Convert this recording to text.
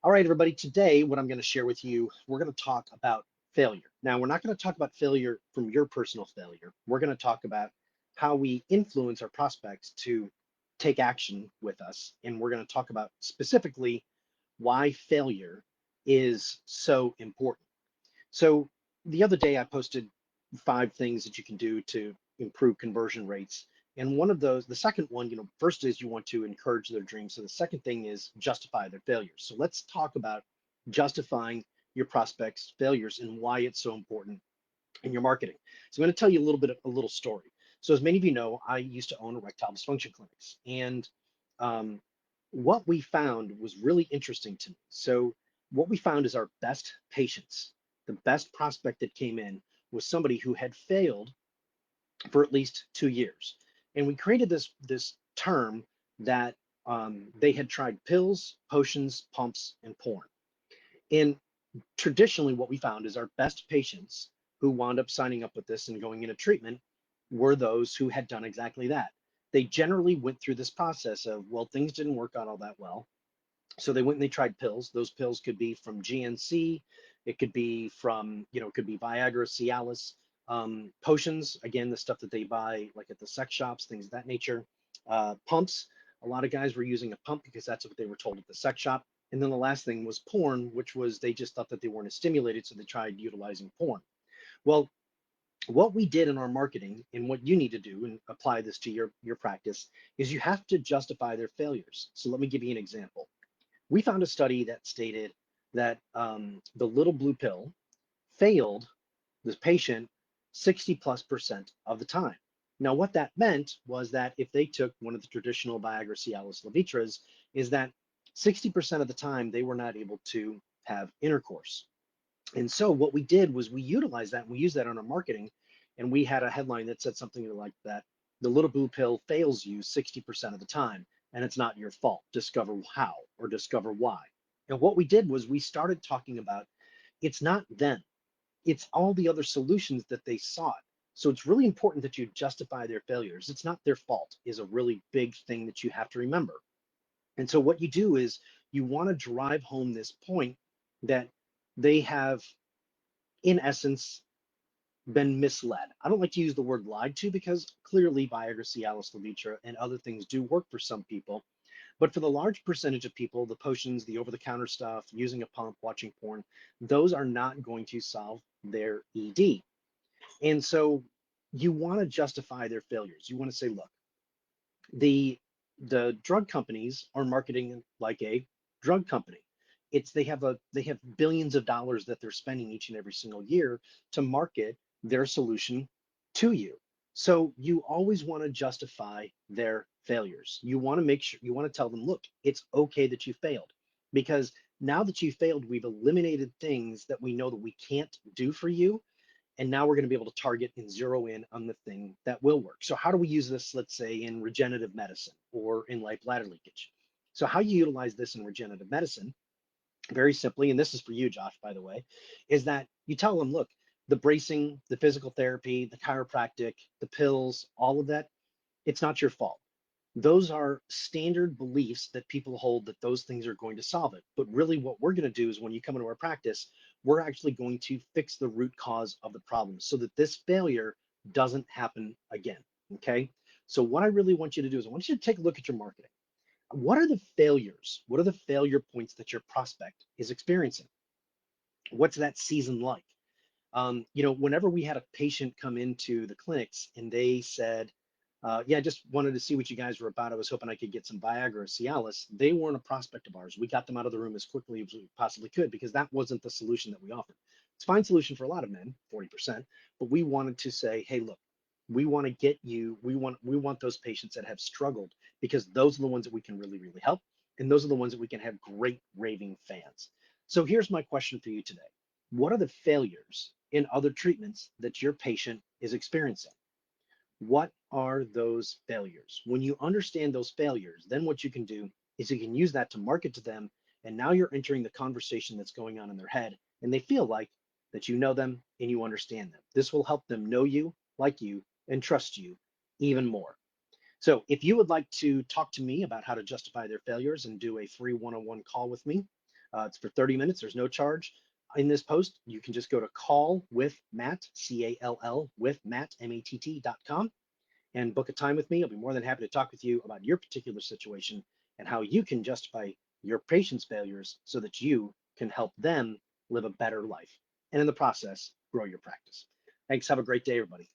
All right, everybody, today what I'm going to share with you, we're going to talk about failure. Now, we're not going to talk about failure from your personal failure. We're going to talk about how we influence our prospects to take action with us. And we're going to talk about specifically why failure is so important. So the other day I posted 5 things that you can do to improve conversion rates. And one of those, the second one, first is you want to encourage their dreams. So the second thing is justify their failures. So let's talk about justifying your prospects' failures and why it's so important in your marketing. So I'm going to tell you a little story. So as many of you know, I used to own erectile dysfunction clinics, and um, what we found was really interesting to me. So what we found is our best patients, the best prospect that came in was somebody who had failed for at least 2 years, and we created this term that they had tried pills, potions, pumps, and porn. And traditionally what we found is our best patients who wound up signing up with this and going into treatment were those who had done exactly that. They generally went through this process of, well, things didn't work out all that well. So they went and they tried pills. Those pills could be from GNC, it could be from, it could be Viagra, Cialis, potions, again, the stuff that they buy like at the sex shops, things of that nature. Pumps, a lot of guys were using a pump because that's what they were told at the sex shop. And then the last thing was porn, which was they just thought that they weren't as stimulated, so they tried utilizing porn. Well, what we did in our marketing and what you need to do and apply this to your practice is you have to justify their failures. So let me give you an example. We found a study that stated that the little blue pill failed this patient 60+% of the time. Now, what that meant was that if they took one of the traditional Viagra, Cialis, Levitras, is that 60% of the time they were not able to have intercourse. And so what we did was we utilized that and we used that on our marketing. And we had a headline that said something like that: the little blue pill fails you 60% of the time, and it's not your fault. Discover how or discover why. And what we did was we started talking about it's not them, it's all the other solutions that they sought. So it's really important that you justify their failures. It's not their fault, is a really big thing that you have to remember. And so what you do is you want to drive home this point that they have, in essence, been misled. I don't like to use the word lied to because clearly Viagra, Cialis, Levitra, and other things do work for some people. But for the large percentage of people, the potions, the over-the-counter stuff, using a pump, watching porn, those are not going to solve their ED. And so you want to justify their failures. You want to say, look, the the drug companies are marketing like a drug company. They have billions of dollars that they're spending each and every single year to market their solution to you. So you always want to justify their failures. You want to make sure, you want to tell them, look, it's okay that you failed, because now that you failed, we've eliminated things that we know that we can't do for you, and now we're going to be able to target and zero in on the thing that will work. So how do we use this, let's say, in regenerative medicine or in life bladder leakage? So how you utilize this in regenerative medicine, very simply, and this is for you, Josh, by the way, is that you tell them, look, the bracing, the physical therapy, the chiropractic, the pills, all of that, it's not your fault. Those are standard beliefs that people hold, that those things are going to solve it. But really what we're going to do is when you come into our practice, we're actually going to fix the root cause of the problem so that this failure doesn't happen again. Okay. So what I really want you to do is I want you to take a look at your marketing. What are the failures? What are the failure points that your prospect is experiencing? What's that season like? Whenever we had a patient come into the clinics and they said, yeah, I just wanted to see what you guys were about. I was hoping I could get some Viagra or Cialis. They weren't a prospect of ours. We got them out of the room as quickly as we possibly could because that wasn't the solution that we offered. It's a fine solution for a lot of men, 40%, but we wanted to say, hey, look, we want to get you, we want those patients that have struggled, because those are the ones that we can really, really help. And those are the ones that we can have great raving fans. So here's my question for you today: what are the failures in other treatments that your patient is experiencing? What are those failures? When you understand those failures, then what you can do is you can use that to market to them. And now you're entering the conversation that's going on in their head, and they feel like that you know them and you understand them. This will help them know you, like you, and trust you even more. So if you would like to talk to me about how to justify their failures and do a free one-on-one call with me, It's for 30 minutes. There's no charge in this post. You can just go to call with Matt, CALL with Matt, MATT.com, and book a time with me. I'll be more than happy to talk with you about your particular situation and how you can justify your patient's failures so that you can help them live a better life. And in the process, grow your practice. Thanks. Have a great day, everybody.